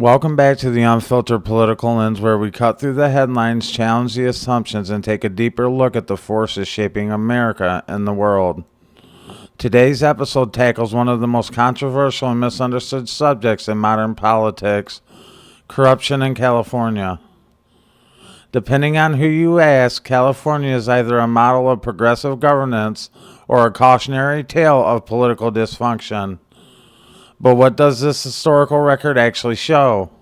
Welcome back to the Unfiltered Political Lens, where we cut through the headlines, challenge the assumptions, and take a deeper look at the forces shaping America and the world. Today's episode tackles one of the most controversial and misunderstood subjects in modern politics: corruption in California. Depending on who you ask, California is either a model of progressive governance or a cautionary tale of political dysfunction. But what does this historical record actually show?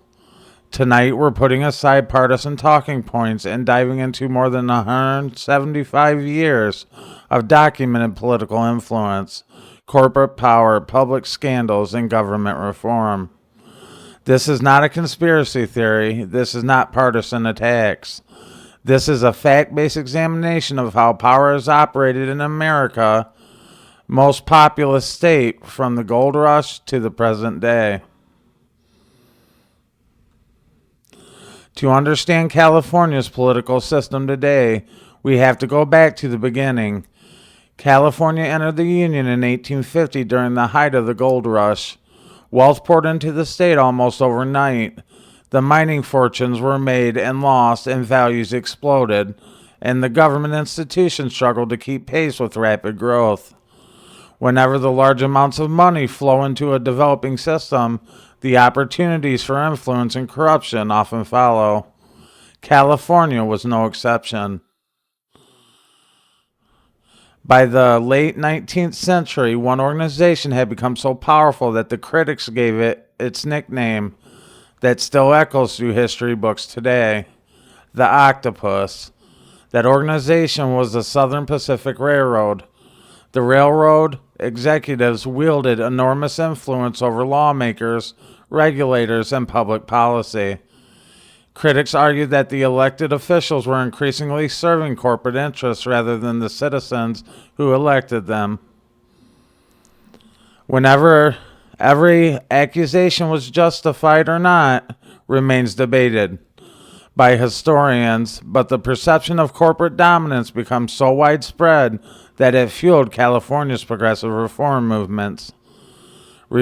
Tonight, we're putting aside partisan talking points and diving into more than 175 years of documented political influence, corporate power, public scandals, and government reform. This is not a conspiracy theory. This is not partisan attacks. This is a fact-based examination of how power is operated in America, most populous state, from the gold rush to the present day. To understand California's political system today, we have to go back to the beginning. California entered the Union in 1850 during the height of the gold rush. Wealth poured into the state almost overnight. The mining fortunes were made and lost, and values exploded, and the government institutions struggled to keep pace with rapid growth. Whenever the large amounts of money flow into a developing system, the opportunities for influence and corruption often follow. California was no exception. By the late 19th century, one organization had become so powerful that the critics gave it its nickname that still echoes through history books today: the Octopus. That organization was the Southern Pacific Railroad. The railroad executives wielded enormous influence over lawmakers, regulators, and public policy. Critics argued that the elected officials were increasingly serving corporate interests rather than the citizens who elected them. Whenever every accusation was justified or not remains debated by historians, but the perception of corporate dominance becomes so widespread that it fueled California's progressive reform movements. The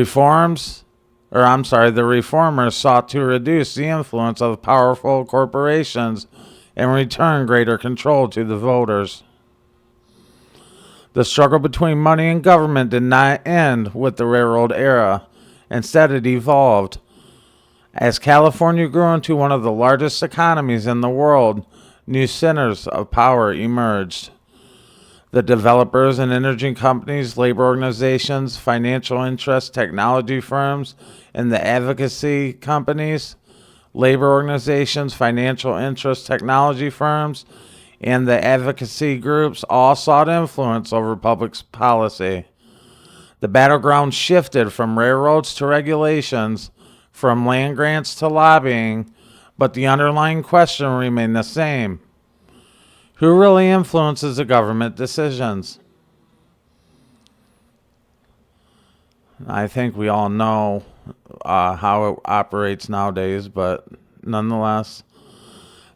reformers sought to reduce the influence of powerful corporations and return greater control to the voters. The struggle between money and government did not end with the railroad era. Instead, it evolved. As California grew into one of the largest economies in the world, new centers of power emerged. The developers and energy companies, labor organizations, financial interests, technology firms, and the advocacy companies, labor organizations, financial interests, technology firms, and the advocacy groups all sought influence over public policy. The battleground shifted from railroads to regulations, from land grants to lobbying, but the underlying question remained the same: who really influences the government decisions? I think we all know how it operates nowadays, but nonetheless.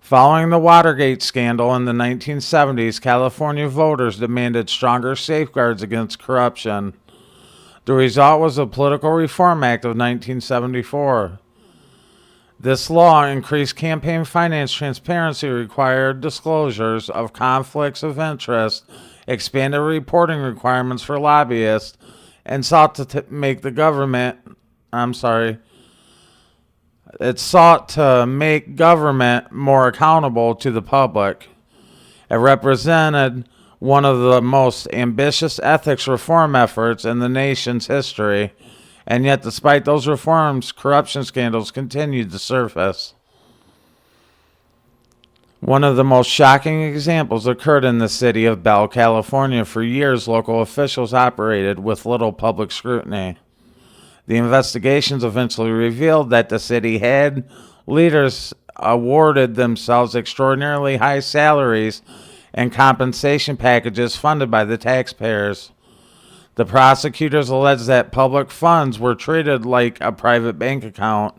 Following the Watergate scandal in the 1970s, California voters demanded stronger safeguards against corruption. The result was the Political Reform Act of 1974. This law increased campaign finance transparency, required disclosures of conflicts of interest, expanded reporting requirements for lobbyists, and sought to make government more accountable to the public. It represented one of the most ambitious ethics reform efforts in the nation's history. And yet, despite those reforms, corruption scandals continued to surface. One of the most shocking examples occurred in the city of Bell, California. For years, local officials operated with little public scrutiny. The investigations eventually revealed that the city had leaders awarded themselves extraordinarily high salaries and compensation packages funded by the taxpayers. The prosecutors alleged that public funds were treated like a private bank account.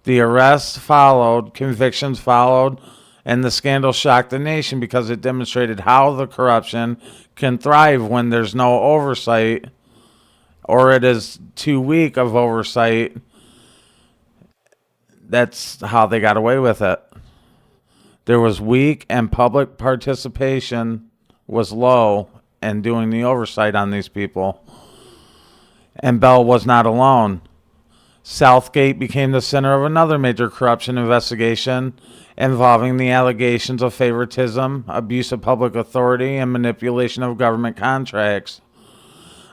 The arrests followed, convictions followed, and the scandal shocked the nation because it demonstrated how the corruption can thrive when there's no oversight, or it is too weak of oversight, that's how they got away with it. There was weak and public participation was low in doing the oversight on these people. And Bell was not alone. Southgate became the center of another major corruption investigation involving the allegations of favoritism, abuse of public authority, and manipulation of government contracts.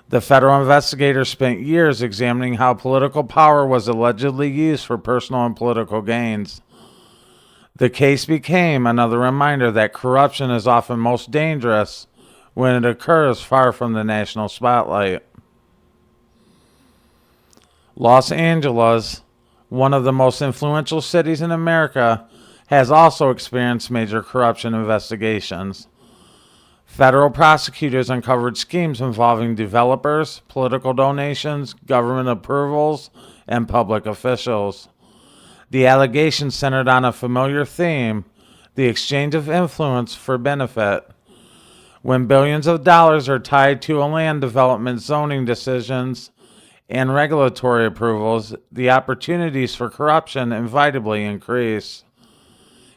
The federal investigators spent years examining how political power was allegedly used for personal and political gains. The case became another reminder that corruption is often most dangerous when it occurs far from the national spotlight. Los Angeles, one of the most influential cities in America, has also experienced major corruption investigations. Federal prosecutors uncovered schemes involving developers, political donations, government approvals, and public officials. The allegations centered on a familiar theme, the exchange of influence for benefit. When billions of dollars are tied to a land development, zoning decisions, and regulatory approvals, the opportunities for corruption inevitably increase.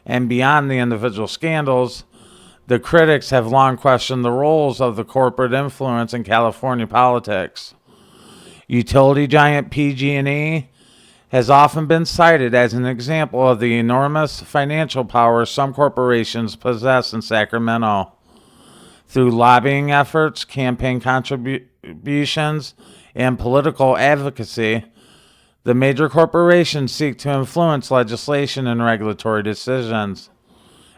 And beyond the individual scandals, the critics have long questioned the roles of the corporate influence in California politics. Utility giant PG&E has often been cited as an example of the enormous financial power some corporations possess in Sacramento. Through lobbying efforts, campaign contributions, and political advocacy, the major corporations seek to influence legislation and regulatory decisions.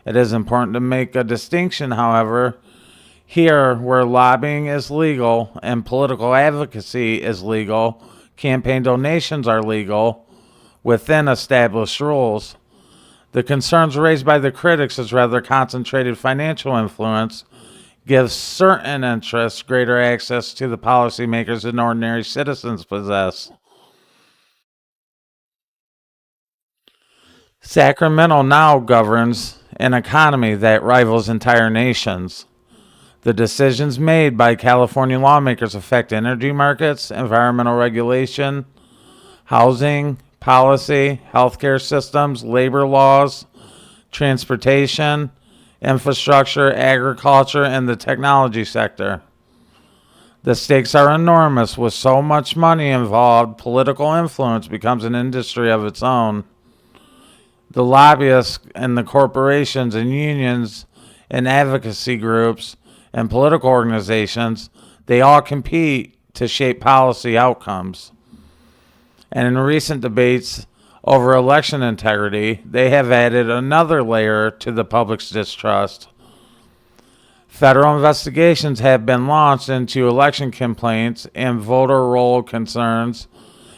It is important to make a distinction, however, here where lobbying is legal and political advocacy is legal, campaign donations are legal within established rules. The concerns raised by the critics is rather concentrated financial influence gives certain interests greater access to the policymakers than ordinary citizens possess. Sacramento now governs an economy that rivals entire nations. The decisions made by California lawmakers affect energy markets, environmental regulation, housing, policy, healthcare systems, labor laws, transportation, infrastructure, agriculture, and the technology sector. The stakes are enormous. With so much money involved, political influence becomes an industry of its own. The lobbyists and the corporations and unions and advocacy groups and political organizations, they all compete to shape policy outcomes. And in recent debates over election integrity, they have added another layer to the public's distrust. Federal investigations have been launched into election complaints and voter roll concerns.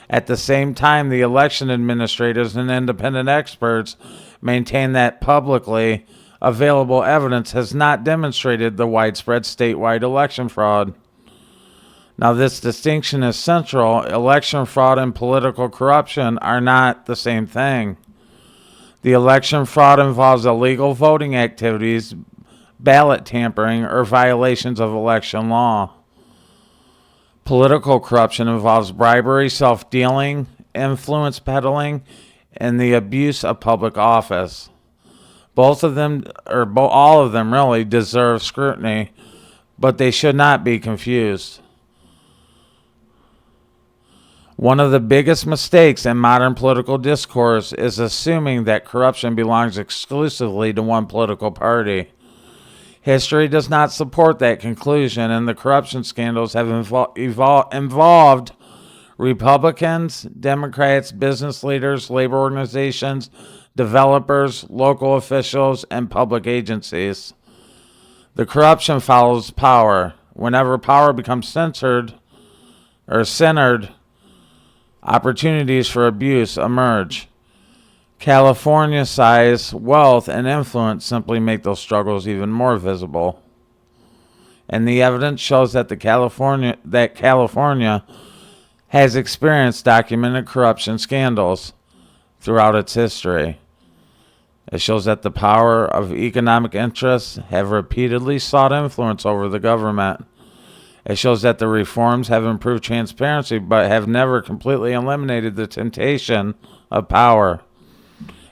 At the same time, the election administrators and independent experts maintain that publicly available evidence has not demonstrated the widespread statewide election fraud. Now, this distinction is central. Election fraud and political corruption are not the same thing. The election fraud involves illegal voting activities, ballot tampering, or violations of election law. Political corruption involves bribery, self-dealing, influence peddling, and the abuse of public office. Both of them, or all of them really, deserve scrutiny, but they should not be confused. One of the biggest mistakes in modern political discourse is assuming that corruption belongs exclusively to one political party. History does not support that conclusion, and the corruption scandals have involved Republicans, Democrats, business leaders, labor organizations, developers, local officials, and public agencies. The corruption follows power. Whenever power becomes centered, opportunities for abuse emerge. California size, wealth, and influence simply make those struggles even more visible. And the evidence shows that California has experienced documented corruption scandals throughout its history. It shows that the power of economic interests have repeatedly sought influence over the government. It shows that the reforms have improved transparency but have never completely eliminated the temptation of power.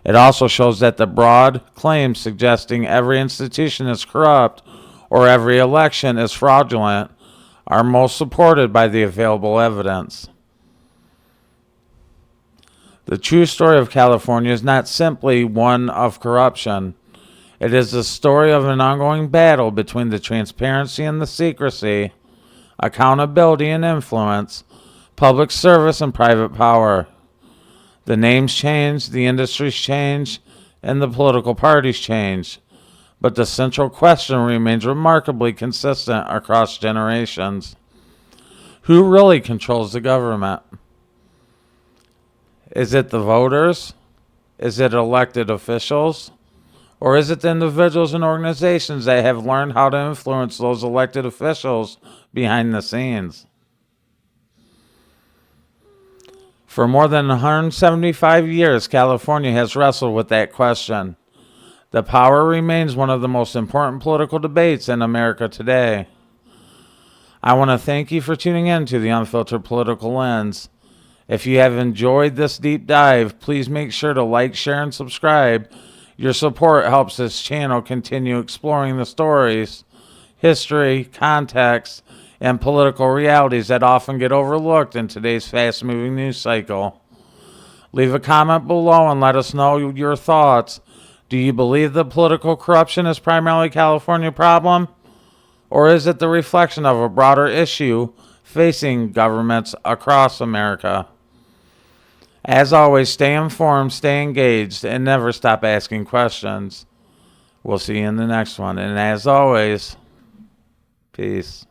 It also shows that the broad claims suggesting every institution is corrupt or every election is fraudulent are most supported by the available evidence. The true story of California is not simply one of corruption. It is the story of an ongoing battle between the transparency and the secrecy, accountability and influence, public service and private power. The names change, the industries change, and the political parties change. But the central question remains remarkably consistent across generations. Who really controls the government? Is it the voters? Is it elected officials? Or is it the individuals and organizations that have learned how to influence those elected officials behind the scenes? For more than 175 years, California has wrestled with that question. The power remains one of the most important political debates in America today. I want to thank you for tuning in to the Unfiltered Political Lens. If you have enjoyed this deep dive, please make sure to like, share, and subscribe. Your support helps this channel continue exploring the stories, history, context, and political realities that often get overlooked in today's fast-moving news cycle. Leave a comment below and let us know your thoughts. Do you believe that political corruption is primarily a California problem? Or is it the reflection of a broader issue facing governments across America? As always, stay informed, stay engaged, and never stop asking questions. We'll see you in the next one. And as always, peace.